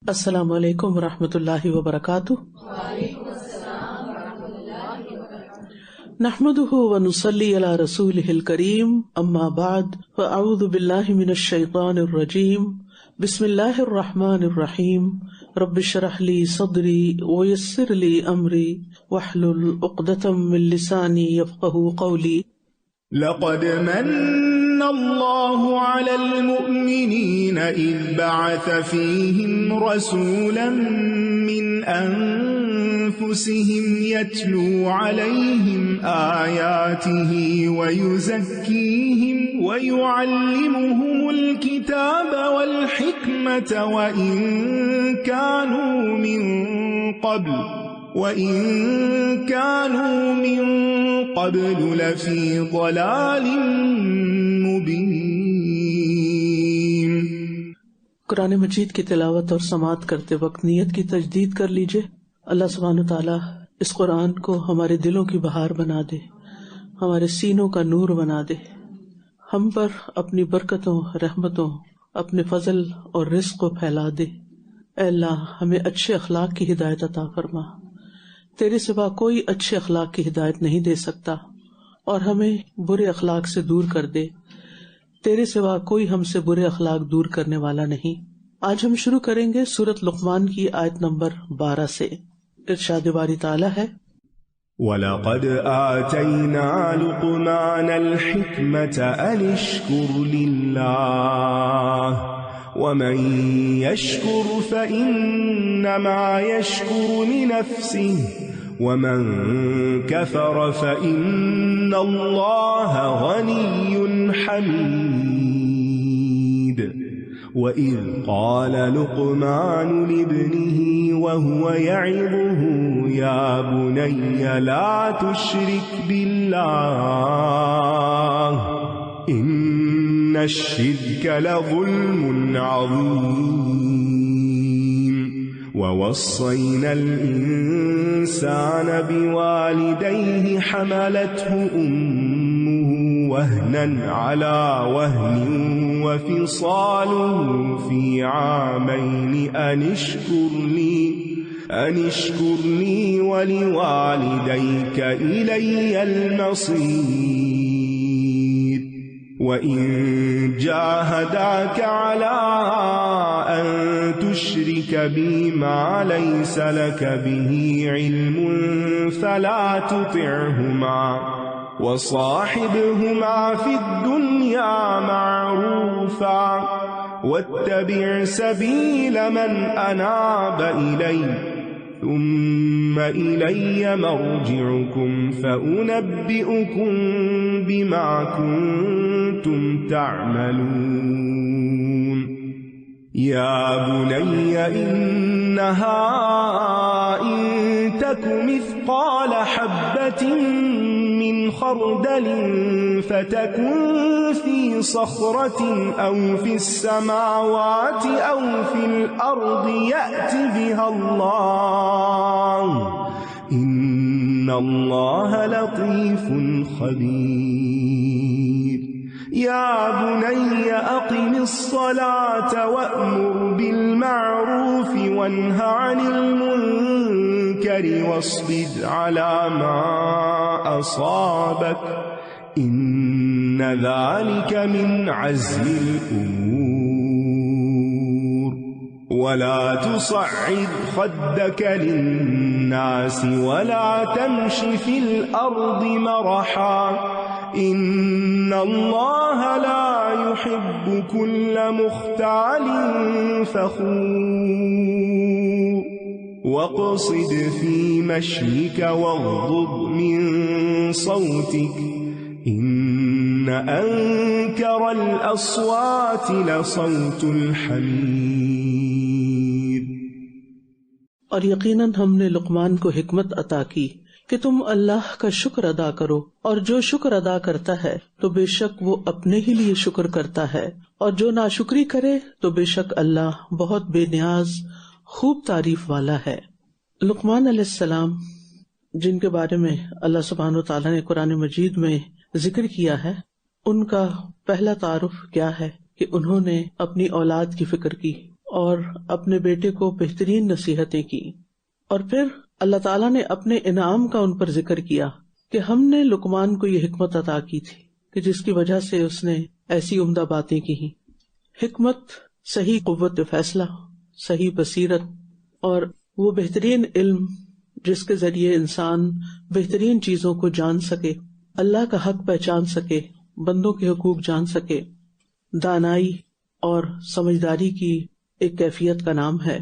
السلام علیکم ورحمۃ اللہ وبرکاتہ۔ نحمده ونصلی علی رسولہ الکریم، اما بعد فاعوذ باللہ من الشیطان الرجیم، بسم اللہ الرحمن الرحیم، رب اشرح لی صدری ویسر لی امری واحلل عقدۃ من لسانی یفقهوا قولی۔ لقد من الله على المؤمنين إذ بعث فيهم رسولا من أنفسهم يتلو عليهم آياته ويزكيهم ويعلمهم الكتاب والحكمة وإن كانوا من قبل لفی ضلال مبین۔ قرآن مجید کی تلاوت اور سماعت کرتے وقت نیت کی تجدید کر لیجئے۔ اللہ سبحانہ تعالیٰ اس قرآن کو ہمارے دلوں کی بہار بنا دے، ہمارے سینوں کا نور بنا دے، ہم پر اپنی برکتوں، رحمتوں، اپنے فضل اور رزق کو پھیلا دے۔ اے اللہ، ہمیں اچھے اخلاق کی ہدایت عطا فرما۔ تیرے سوا کوئی اچھے اخلاق کی ہدایت نہیں دے سکتا، اور ہمیں برے اخلاق سے دور کر دے۔ تیرے سوا کوئی ہم سے برے اخلاق دور کرنے والا نہیں۔ آج ہم شروع کریں گے سورۃ لقمان کی آیت نمبر 12 سے۔ ارشاد باری تعالیٰ ہے، وَلَقَدْ آتَيْنَا لُقْمَانَ الْحِكْمَةَ أَنِ اشْكُرْ لِلَّهِ وَمَن يَشْكُرْ فَإِنَّمَا يَشْكُرُ لِنَفْسِهِ وَمَن كَفَرَ فَإِنَّ اللَّهَ غَنِيٌّ حَمِيدٌ۔ وَإِذْ قَالَ لُقْمَانُ لِابْنِهِ وَهُوَ يَعِظُهُ يَا بُنَيَّ لَا تُشْرِكْ بِاللَّهِ إِنَّ الشِّرْكَ لَظُلْمٌ عَظِيمٌ۔ وَوَصَّيْنَا الْإِنسَانَ بِوَالِدَيْهِ حَمَلَتْهُ أُمُّهُ وَهْنًا عَلَى وَهْنٍ وَفِصَالُهُ فِي عَامَيْنِ أَنِ اشْكُرْ لِي وَلِوَالِدَيْكَ إِلَيَّ الْمَصِيرُ۔ وَإِن جَاهَدَاكَ عَلَىٰ أَن تُشْرِكَ بِي مَا لَيْسَ لَكَ بِهِ عِلْمٌ فَلَا تُطِعْهُمَا وَصَاحِبْهُمَا فِي الدُّنْيَا مَعْرُوفًا وَاتَّبِعْ سَبِيلَ مَنْ أَنَابَ إِلَيَّ ثُمَّ إِلَيَّ مَرْجِعُكُمْ فَأُنَبِّئُكُم بِمَا كُنتُمْ تَعْمَلُونَ۔ يَا بُنَيَّ إِنَّهَا إِن تَكُ مِثْقَالَ حَبَّةٍ مِّنْ خَرْدَلٍ فَتَكُنْ فِي صَخْرَةٍ أَوْ فِي السَّمَاوَاتِ أَوْ فِي الْأَرْضِ يَأْتِ بِهَا اللَّهُ إِنَّ اللَّهَ لَطِيفٌ خَبِيرٌ۔ يَا بُنَيَّ أَقِمِ الصَّلَاةَ وَأْمُرْ بِالْمَعْرُوفِ وَانْهَ عَنِ الْمُنكَرِ وَاصْبِرْ عَلَى مَا أَصَابَكَ إِنَّ ذَلِكَ مِنْ عَزْمِ الْأُمُورِ۔ وَلَا تُصَعِّرْ خَدَّكَ لِلنَّاسِ وَلَا تَمْشِ فِي الْأَرْضِ مَرَحًا إِنَّ اللَّهَ لَا يُحِبُّ كُلَّ مُخْتَالٍ فَخُورٍ۔ وَاقْصِدْ فِي مَشْيِكَ وَاغْضُضْ مِنْ صَوْتِكَ إِنَّ أَنكَرَ الْأَصْوَاتِ لَصَوْتُ الْحَمِيرِ۔ اور یقیناً ہم نے لقمان کو حکمت عطا کی کہ تم اللہ کا شکر ادا کرو، اور جو شکر ادا کرتا ہے تو بے شک وہ اپنے ہی لیے شکر کرتا ہے، اور جو ناشکری کرے تو بے شک اللہ بہت بے نیاز خوب تعریف والا ہے۔ لقمان علیہ السلام، جن کے بارے میں اللہ سبحانہ و تعالیٰ نے قرآن مجید میں ذکر کیا ہے، ان کا پہلا تعارف کیا ہے کہ انہوں نے اپنی اولاد کی فکر کی اور اپنے بیٹے کو بہترین نصیحتیں کی، اور پھر اللہ تعالیٰ نے اپنے انعام کا ان پر ذکر کیا کہ ہم نے لقمان کو یہ حکمت عطا کی تھی کہ جس کی وجہ سے اس نے ایسی عمدہ باتیں کی ہیں۔ حکمت، صحیح قوت فیصلہ، صحیح بصیرت، اور وہ بہترین علم جس کے ذریعے انسان بہترین چیزوں کو جان سکے، اللہ کا حق پہچان سکے، بندوں کے حقوق جان سکے۔ دانائی اور سمجھداری کی ایک کیفیت کا نام ہے۔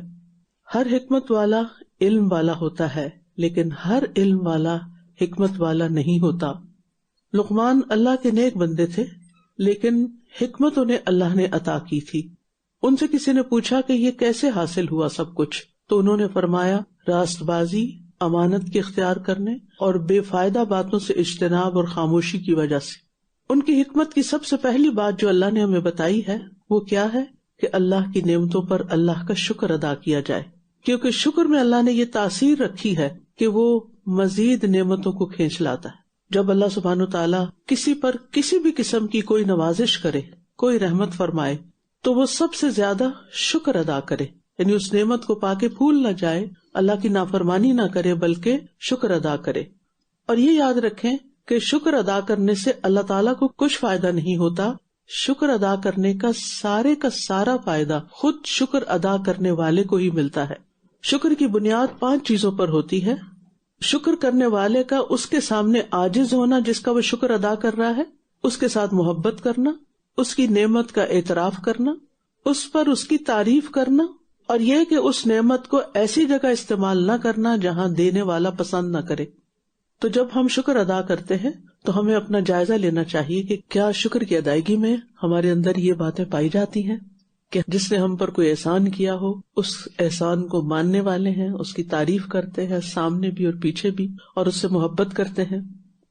ہر حکمت والا علم والا ہوتا ہے، لیکن ہر علم والا حکمت والا نہیں ہوتا۔ لقمان اللہ کے نیک بندے تھے، لیکن حکمت انہیں اللہ نے عطا کی تھی۔ ان سے کسی نے پوچھا کہ یہ کیسے حاصل ہوا سب کچھ، تو انہوں نے فرمایا راست بازی، امانت کے اختیار کرنے اور بے فائدہ باتوں سے اجتناب اور خاموشی کی وجہ سے۔ ان کی حکمت کی سب سے پہلی بات جو اللہ نے ہمیں بتائی ہے وہ کیا ہے کہ اللہ کی نعمتوں پر اللہ کا شکر ادا کیا جائے، کیونکہ شکر میں اللہ نے یہ تاثیر رکھی ہے کہ وہ مزید نعمتوں کو کھینچ لاتا ہے۔ جب اللہ سبحانہ تعالیٰ کسی پر کسی بھی قسم کی کوئی نوازش کرے، کوئی رحمت فرمائے، تو وہ سب سے زیادہ شکر ادا کرے، یعنی اس نعمت کو پا کے پھول نہ جائے، اللہ کی نافرمانی نہ کرے، بلکہ شکر ادا کرے۔ اور یہ یاد رکھیں کہ شکر ادا کرنے سے اللہ تعالیٰ کو کچھ فائدہ نہیں ہوتا، شکر ادا کرنے کا سارا فائدہ خود شکر ادا کرنے والے کو ہی ملتا ہے۔ شکر کی بنیاد 5 چیزوں پر ہوتی ہے۔ شکر کرنے والے کا اس کے سامنے عاجز ہونا جس کا وہ شکر ادا کر رہا ہے، اس کے ساتھ محبت کرنا، اس کی نعمت کا اعتراف کرنا، اس پر اس کی تعریف کرنا، اور یہ کہ اس نعمت کو ایسی جگہ استعمال نہ کرنا جہاں دینے والا پسند نہ کرے۔ تو جب ہم شکر ادا کرتے ہیں تو ہمیں اپنا جائزہ لینا چاہیے کہ کیا شکر کی ادائیگی میں ہمارے اندر یہ باتیں پائی جاتی ہیں کہ جس نے ہم پر کوئی احسان کیا ہو اس احسان کو ماننے والے ہیں، اس کی تعریف کرتے ہیں سامنے بھی اور پیچھے بھی، اور اس سے محبت کرتے ہیں۔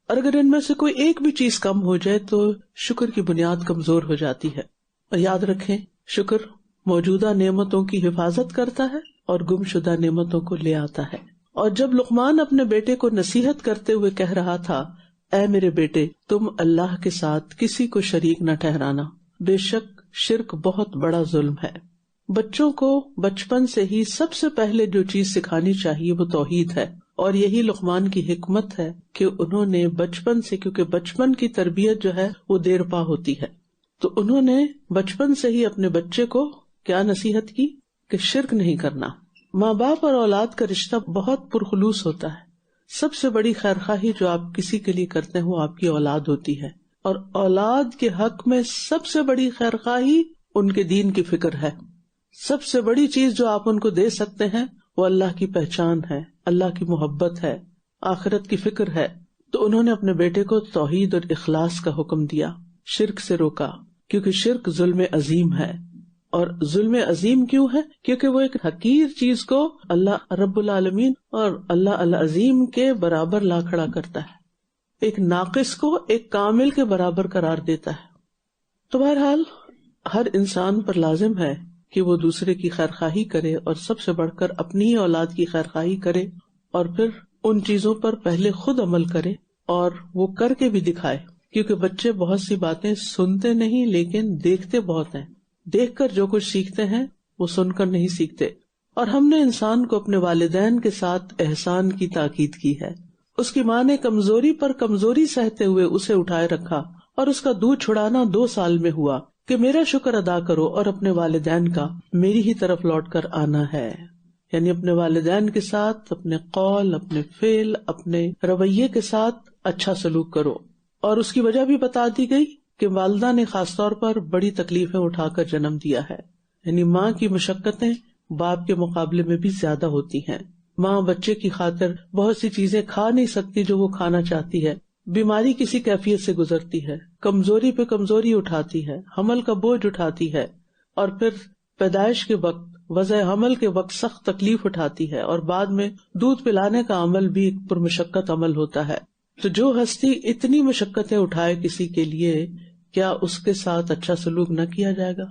اور اگر ان میں سے کوئی ایک بھی چیز کم ہو جائے تو شکر کی بنیاد کمزور ہو جاتی ہے۔ اور یاد رکھیں، شکر موجودہ نعمتوں کی حفاظت کرتا ہے اور گم شدہ نعمتوں کو لے آتا ہے۔ اور جب لقمان اپنے بیٹے کو نصیحت کرتے ہوئے کہہ رہا تھا، اے میرے بیٹے، تم اللہ کے ساتھ کسی کو شریک نہ ٹھہرانا، بے شک شرک بہت بڑا ظلم ہے۔ بچوں کو بچپن سے ہی سب سے پہلے جو چیز سکھانی چاہیے وہ توحید ہے، اور یہی لقمان کی حکمت ہے کہ انہوں نے بچپن سے، کیونکہ بچپن کی تربیت جو ہے وہ دیر پا ہوتی ہے، تو انہوں نے بچپن سے ہی اپنے بچے کو کیا نصیحت کی کہ شرک نہیں کرنا۔ ماں باپ اور اولاد کا رشتہ بہت پرخلوص ہوتا ہے۔ سب سے بڑی خیرخواہی جو آپ کسی کے لیے کرتے ہیں وہ آپ کی اولاد ہوتی ہے، اور اولاد کے حق میں سب سے بڑی خیرخواہی ان کے دین کی فکر ہے۔ سب سے بڑی چیز جو آپ ان کو دے سکتے ہیں وہ اللہ کی پہچان ہے، اللہ کی محبت ہے، آخرت کی فکر ہے۔ تو انہوں نے اپنے بیٹے کو توحید اور اخلاص کا حکم دیا، شرک سے روکا، کیونکہ شرک ظلم عظیم ہے۔ اور ظلم عظیم کیوں ہے؟ کیونکہ وہ ایک حقیر چیز کو اللہ رب العالمین اور اللہ العظیم کے برابر لا کھڑا کرتا ہے، ایک ناقص کو ایک کامل کے برابر قرار دیتا ہے۔ تو بہرحال ہر انسان پر لازم ہے کہ وہ دوسرے کی خیرخواہی کرے، اور سب سے بڑھ کر اپنی ہی اولاد کی خیرخواہی کرے، اور پھر ان چیزوں پر پہلے خود عمل کرے اور وہ کر کے بھی دکھائے، کیونکہ بچے بہت سی باتیں سنتے نہیں لیکن دیکھتے بہت ہیں۔ دیکھ کر جو کچھ سیکھتے ہیں وہ سن کر نہیں سیکھتے۔ اور ہم نے انسان کو اپنے والدین کے ساتھ احسان کی تاکید کی ہے۔ اس کی ماں نے کمزوری پر کمزوری سہتے ہوئے اسے اٹھائے رکھا، اور اس کا دودھ چھڑانا 2 سال میں ہوا کہ میرا شکر ادا کرو اور اپنے والدین کا میری ہی طرف لوٹ کر آنا ہے۔ یعنی اپنے والدین کے ساتھ اپنے قول، اپنے فعل، اپنے رویے کے ساتھ اچھا سلوک کرو۔ اور اس کی وجہ بھی بتا دی گئی کہ والدہ نے خاص طور پر بڑی تکلیفیں اٹھا کر جنم دیا ہے، یعنی ماں کی مشقتیں باپ کے مقابلے میں بھی زیادہ ہوتی ہیں۔ ماں بچے کی خاطر بہت سی چیزیں کھا نہیں سکتی جو وہ کھانا چاہتی ہے، بیماری کسی کیفیت سے گزرتی ہے، کمزوری پہ کمزوری اٹھاتی ہے، حمل کا بوجھ اٹھاتی ہے، اور پھر پیدائش کے وقت، وضع حمل کے وقت سخت تکلیف اٹھاتی ہے، اور بعد میں دودھ پلانے کا عمل بھی ایک پرمشقت عمل ہوتا ہے۔ تو جو ہستی اتنی مشقتیں اٹھائے کسی کے لیے، کیا اس کے ساتھ اچھا سلوک نہ کیا جائے گا؟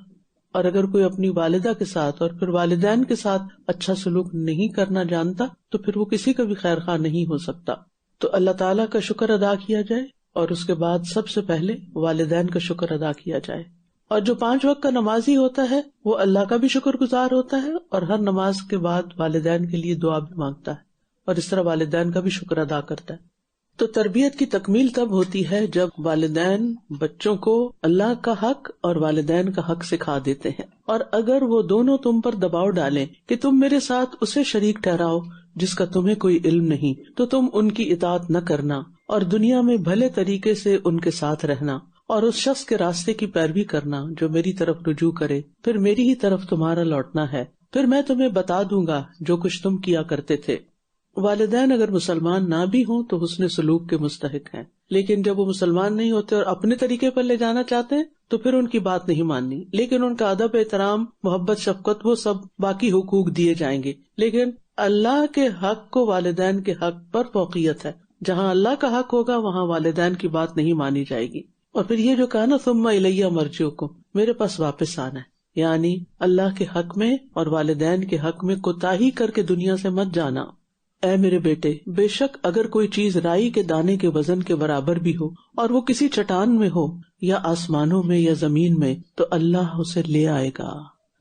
اور اگر کوئی اپنی والدہ کے ساتھ اور پھر والدین کے ساتھ اچھا سلوک نہیں کرنا جانتا تو پھر وہ کسی کا بھی خیر خواہ نہیں ہو سکتا۔ تو اللہ تعالیٰ کا شکر ادا کیا جائے، اور اس کے بعد سب سے پہلے والدین کا شکر ادا کیا جائے۔ اور جو 5 وقت کا نمازی ہوتا ہے وہ اللہ کا بھی شکر گزار ہوتا ہے اور ہر نماز کے بعد والدین کے لیے دعا بھی مانگتا ہے اور اس طرح والدین کا بھی شکر ادا کرتا ہے. تو تربیت کی تکمیل تب ہوتی ہے جب والدین بچوں کو اللہ کا حق اور والدین کا حق سکھا دیتے ہیں، اور اگر وہ دونوں تم پر دباؤ ڈالیں کہ تم میرے ساتھ اسے شریک ٹھہراؤ جس کا تمہیں کوئی علم نہیں، تو تم ان کی اطاعت نہ کرنا اور دنیا میں بھلے طریقے سے ان کے ساتھ رہنا اور اس شخص کے راستے کی پیروی کرنا جو میری طرف رجوع کرے، پھر میری ہی طرف تمہارا لوٹنا ہے، پھر میں تمہیں بتا دوں گا جو کچھ تم کیا کرتے تھے. والدین اگر مسلمان نہ بھی ہوں تو حسن سلوک کے مستحق ہیں، لیکن جب وہ مسلمان نہیں ہوتے اور اپنے طریقے پر لے جانا چاہتے ہیں تو پھر ان کی بات نہیں ماننی، لیکن ان کا ادب، احترام، محبت، شفقت وہ سب باقی حقوق دیے جائیں گے. لیکن اللہ کے حق کو والدین کے حق پر فوقیت ہے، جہاں اللہ کا حق ہوگا وہاں والدین کی بات نہیں مانی جائے گی. اور پھر یہ جو کہا نا ثم الیہ مرجعکم، میرے پاس واپس آنا ہے، یعنی اللہ کے حق میں اور والدین کے حق میں کوتاہی کر کے دنیا سے مت جانا. اے میرے بیٹے، بے شک اگر کوئی چیز رائی کے دانے کے وزن کے برابر بھی ہو اور وہ کسی چٹان میں ہو یا آسمانوں میں یا زمین میں تو اللہ اسے لے آئے گا.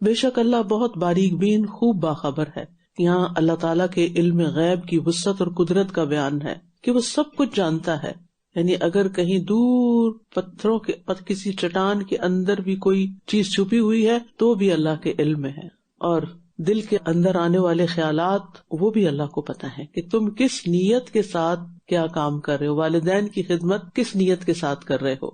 بے شک اللہ بہت باریک بین، خوب باخبر ہے. یہاں اللہ تعالیٰ کے علم غیب کی وسعت اور قدرت کا بیان ہے کہ وہ سب کچھ جانتا ہے. یعنی اگر کہیں دور پتھروں کے کسی چٹان کے اندر بھی کوئی چیز چھپی ہوئی ہے تو بھی اللہ کے علم میں ہے، اور دل کے اندر آنے والے خیالات وہ بھی اللہ کو پتہ ہے کہ تم کس نیت کے ساتھ کیا کام کر رہے ہو، والدین کی خدمت کس نیت کے ساتھ کر رہے ہو.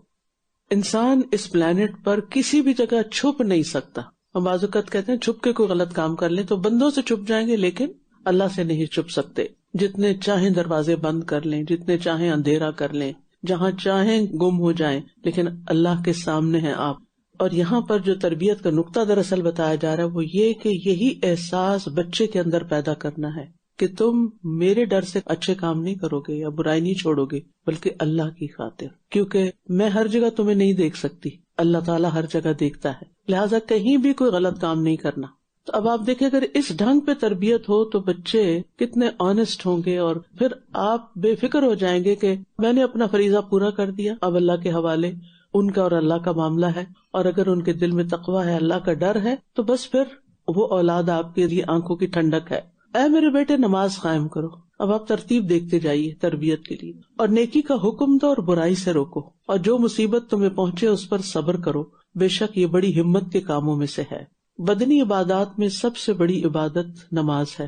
انسان اس پلانٹ پر کسی بھی جگہ چھپ نہیں سکتا. ہم بعض اوقات کہتے ہیں چھپ کے کوئی غلط کام کر لیں تو بندوں سے چھپ جائیں گے لیکن اللہ سے نہیں چھپ سکتے. جتنے چاہیں دروازے بند کر لیں، جتنے چاہیں اندھیرا کر لیں، جہاں چاہیں گم ہو جائیں، لیکن اللہ کے سامنے ہیں آپ. اور یہاں پر جو تربیت کا نقطہ دراصل بتایا جا رہا ہے وہ یہ کہ یہی احساس بچے کے اندر پیدا کرنا ہے کہ تم میرے ڈر سے اچھے کام نہیں کرو گے یا برائی نہیں چھوڑو گے، بلکہ اللہ کی خاطر، کیونکہ میں ہر جگہ تمہیں نہیں دیکھ سکتی، اللہ تعالیٰ ہر جگہ دیکھتا ہے، لہٰذا کہیں بھی کوئی غلط کام نہیں کرنا. تو اب آپ دیکھیں اگر اس ڈھنگ پہ تربیت ہو تو بچے کتنے آنےسٹ ہوں گے، اور پھر آپ بے فکر ہو جائیں گے کہ میں نے اپنا فریضہ پورا کر دیا، اب اللہ کے حوالے ان کا اور اللہ کا معاملہ ہے. اور اگر ان کے دل میں تقویٰ ہے، اللہ کا ڈر ہے، تو بس پھر وہ اولاد آپ کے لیے آنکھوں کی ٹھنڈک ہے. اے میرے بیٹے نماز قائم کرو. اب آپ ترتیب دیکھتے جائیے تربیت کے لیے. اور نیکی کا حکم دو اور برائی سے روکو، اور جو مصیبت تمہیں پہنچے اس پر صبر کرو، بے شک یہ بڑی ہمت کے کاموں میں سے ہے. بدنی عبادات میں سب سے بڑی عبادت نماز ہے.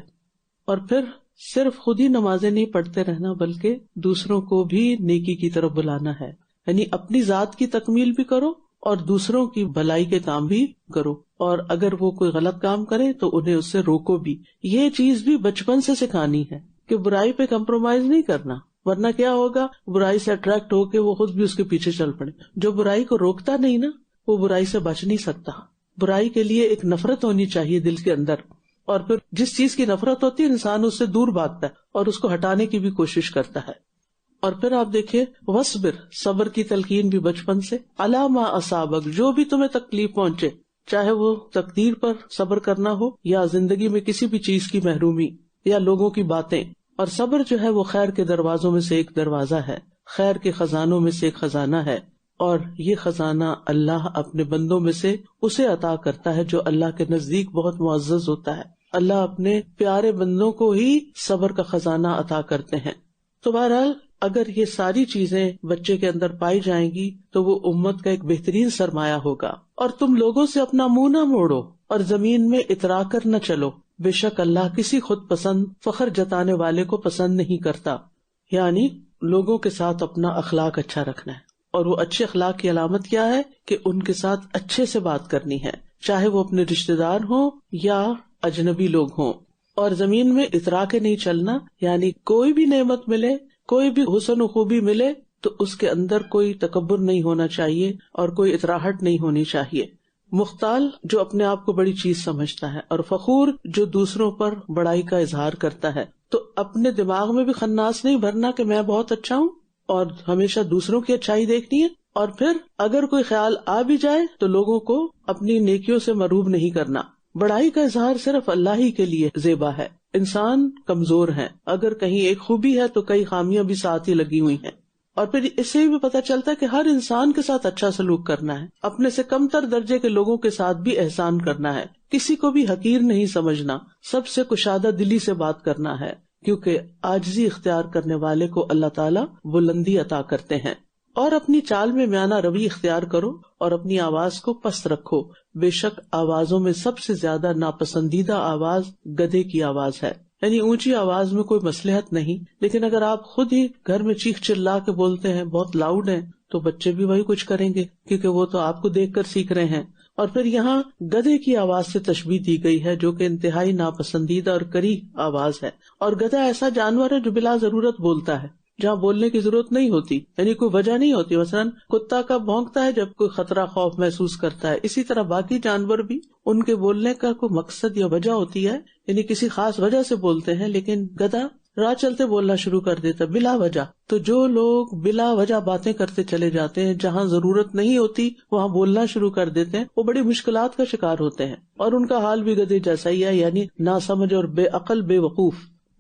اور پھر صرف خود ہی نمازیں نہیں پڑھتے رہنا بلکہ دوسروں کو بھی نیکی کی طرف بلانا ہے، یعنی اپنی ذات کی تکمیل بھی کرو اور دوسروں کی بھلائی کے کام بھی کرو، اور اگر وہ کوئی غلط کام کرے تو انہیں اس سے روکو بھی. یہ چیز بھی بچپن سے سکھانی ہے کہ برائی پہ کمپرومائز نہیں کرنا، ورنہ کیا ہوگا، برائی سے اٹریکٹ ہو کے وہ خود بھی اس کے پیچھے چل پڑے. جو برائی کو روکتا نہیں نا وہ برائی سے بچ نہیں سکتا. برائی کے لیے ایک نفرت ہونی چاہیے دل کے اندر، اور پھر جس چیز کی نفرت ہوتی ہے انسان اس سے دور بھاگتا ہے اور اس کو ہٹانے کی بھی کوشش کرتا ہے. اور پھر آپ دیکھیں وصبر، صبر کی تلقین بھی بچپن سے. علی ما اصابک، جو بھی تمہیں تکلیف پہنچے، چاہے وہ تقدیر پر صبر کرنا ہو یا زندگی میں کسی بھی چیز کی محرومی یا لوگوں کی باتیں. اور صبر جو ہے وہ خیر کے دروازوں میں سے ایک دروازہ ہے، خیر کے خزانوں میں سے ایک خزانہ ہے، اور یہ خزانہ اللہ اپنے بندوں میں سے اسے عطا کرتا ہے جو اللہ کے نزدیک بہت معزز ہوتا ہے. اللہ اپنے پیارے بندوں کو ہی صبر کا خزانہ عطا کرتے ہیں. تو بہرحال اگر یہ ساری چیزیں بچے کے اندر پائی جائیں گی تو وہ امت کا ایک بہترین سرمایہ ہوگا. اور تم لوگوں سے اپنا منہ نہ موڑو اور زمین میں اترا کر نہ چلو، بے شک اللہ کسی خود پسند فخر جتانے والے کو پسند نہیں کرتا. یعنی لوگوں کے ساتھ اپنا اخلاق اچھا رکھنا ہے، اور وہ اچھے اخلاق کی علامت کیا ہے کہ ان کے ساتھ اچھے سے بات کرنی ہے، چاہے وہ اپنے رشتہ دار ہوں یا اجنبی لوگ ہوں. اور زمین میں اترا کے نہیں چلنا، یعنی کوئی بھی نعمت ملے، کوئی بھی حسن و خوبی ملے تو اس کے اندر کوئی تکبر نہیں ہونا چاہیے اور کوئی اتراہٹ نہیں ہونی چاہیے. مختال جو اپنے آپ کو بڑی چیز سمجھتا ہے، اور فخور جو دوسروں پر بڑائی کا اظہار کرتا ہے. تو اپنے دماغ میں بھی خناس نہیں بھرنا کہ میں بہت اچھا ہوں اور ہمیشہ دوسروں کی اچھائی دیکھنی ہے، اور پھر اگر کوئی خیال آ بھی جائے تو لوگوں کو اپنی نیکیوں سے مروب نہیں کرنا. بڑائی کا اظہار صرف اللہ ہی کے لیے زیبا ہے. انسان کمزور ہے، اگر کہیں ایک خوبی ہے تو کئی خامیاں بھی ساتھ ہی لگی ہوئی ہیں. اور پھر اس سے بھی پتہ چلتا ہے کہ ہر انسان کے ساتھ اچھا سلوک کرنا ہے، اپنے سے کم تر درجے کے لوگوں کے ساتھ بھی احسان کرنا ہے، کسی کو بھی حقیر نہیں سمجھنا، سب سے کشادہ دلی سے بات کرنا ہے، کیونکہ عاجزی اختیار کرنے والے کو اللہ تعالیٰ بلندی عطا کرتے ہیں۔ اور اپنی چال میں میانہ روی اختیار کرو اور اپنی آواز کو پست رکھو، بے شک آوازوں میں سب سے زیادہ ناپسندیدہ آواز گدھے کی آواز ہے۔ یعنی اونچی آواز میں کوئی مصلحت نہیں، لیکن اگر آپ خود ہی گھر میں چیخ چلا کے بولتے ہیں، بہت لاؤڈ ہیں، تو بچے بھی وہی کچھ کریں گے، کیونکہ وہ تو آپ کو دیکھ کر سیکھ رہے ہیں۔ اور پھر یہاں گدھے کی آواز سے تشبیہ دی گئی ہے، جو کہ انتہائی ناپسندیدہ اور کریہ آواز ہے۔ اور گدھا ایسا جانور ہے جو بلا ضرورت بولتا ہے، جہاں بولنے کی ضرورت نہیں ہوتی، یعنی کوئی وجہ نہیں ہوتی۔ مثلاً کتا کا بھونکتا ہے جب کوئی خطرہ خوف محسوس کرتا ہے، اسی طرح باقی جانور بھی ان کے بولنے کا کوئی مقصد یا وجہ ہوتی ہے، یعنی کسی خاص وجہ سے بولتے ہیں، لیکن گدھا راہ چلتے بولنا شروع کر دیتا بلا وجہ۔ تو جو لوگ بلا وجہ باتیں کرتے چلے جاتے ہیں، جہاں ضرورت نہیں ہوتی وہاں بولنا شروع کر دیتے ہیں، وہ بڑی مشکلات کا شکار ہوتے ہیں، اور ان کا حال بھی گدھے جیسا ہی ہے، یعنی ناسمجھ اور بے عقل، بے وقوف۔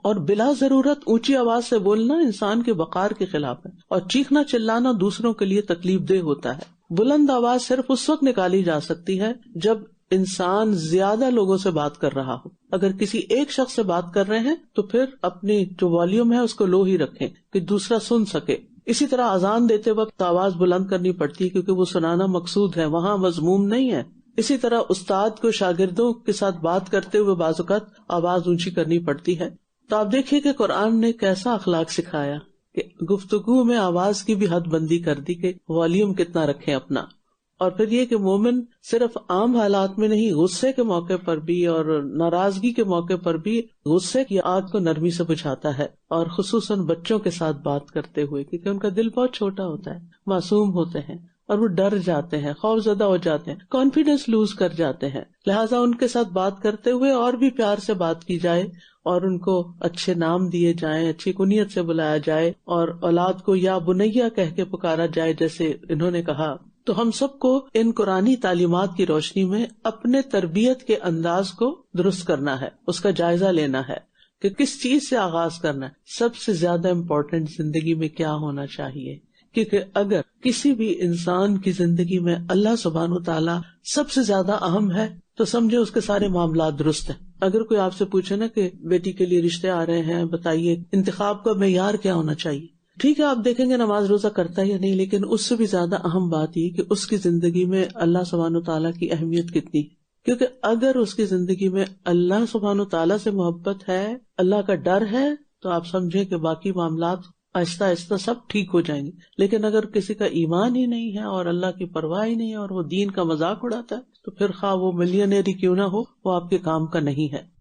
اور بلا ضرورت اونچی آواز سے بولنا انسان کے وقار کے خلاف ہے، اور چیخنا چلانا دوسروں کے لیے تکلیف دہ ہوتا ہے۔ بلند آواز صرف اس وقت نکالی جا سکتی ہے جب انسان زیادہ لوگوں سے بات کر رہا ہو۔ اگر کسی ایک شخص سے بات کر رہے ہیں تو پھر اپنی جو والیوم ہے اس کو لو ہی رکھیں کہ دوسرا سن سکے۔ اسی طرح اذان دیتے وقت آواز بلند کرنی پڑتی ہے، کیونکہ وہ سنانا مقصود ہے، وہاں مذموم نہیں ہے۔ اسی طرح استاد کو شاگردوں کے ساتھ بات کرتے ہوئے بعض اوقات آواز اونچی کرنی پڑتی ہے۔ تو آپ دیکھیے کہ قرآن نے کیسا اخلاق سکھایا کہ گفتگو میں آواز کی بھی حد بندی کر دی کہ والیوم کتنا رکھیں اپنا۔ اور پھر یہ کہ مومن صرف عام حالات میں نہیں، غصے کے موقع پر بھی اور ناراضگی کے موقع پر بھی غصے کی آگ کو نرمی سے بجھاتا ہے، اور خصوصاً بچوں کے ساتھ بات کرتے ہوئے، کیونکہ ان کا دل بہت چھوٹا ہوتا ہے، معصوم ہوتے ہیں، اور وہ ڈر جاتے ہیں، خوف زدہ ہو جاتے ہیں، کانفیڈنس لوز کر جاتے ہیں۔ لہٰذا ان کے ساتھ بات کرتے ہوئے اور بھی پیار سے بات کی جائے، اور ان کو اچھے نام دیے جائیں، اچھی کنیت سے بلایا جائے، اور اولاد کو یا بنیا کہہ کے پکارا جائے جیسے انہوں نے کہا۔ تو ہم سب کو ان قرآنی تعلیمات کی روشنی میں اپنے تربیت کے انداز کو درست کرنا ہے، اس کا جائزہ لینا ہے کہ کس چیز سے آغاز کرنا ہے۔ سب سے زیادہ امپورٹنٹ زندگی میں کیا ہونا چاہیے، کیونکہ اگر کسی بھی انسان کی زندگی میں اللہ سبحانہ وتعالی سب سے زیادہ اہم ہے تو سمجھے اس کے سارے معاملات درست ہیں۔ اگر کوئی آپ سے پوچھے نا کہ بیٹی کے لیے رشتے آ رہے ہیں، بتائیے انتخاب کا معیار کیا ہونا چاہیے، ٹھیک ہے آپ دیکھیں گے نماز روزہ کرتا ہے یا نہیں، لیکن اس سے بھی زیادہ اہم بات یہ کہ اس کی زندگی میں اللہ سبحانہ تعالیٰ کی اہمیت کتنی ہے۔ کیونکہ اگر اس کی زندگی میں اللہ سبحانہ تعالیٰ سے محبت ہے، اللہ کا ڈر ہے، تو آپ سمجھیں کہ باقی معاملات آہستہ آہستہ سب ٹھیک ہو جائیں گے۔ لیکن اگر کسی کا ایمان ہی نہیں ہے اور اللہ کی پرواہ ہی نہیں ہے اور وہ دین کا مذاق اڑاتا ہے، تو پھر خواہ وہ ملینئر ہی کیوں نہ ہو، وہ آپ کے کام کا نہیں ہے۔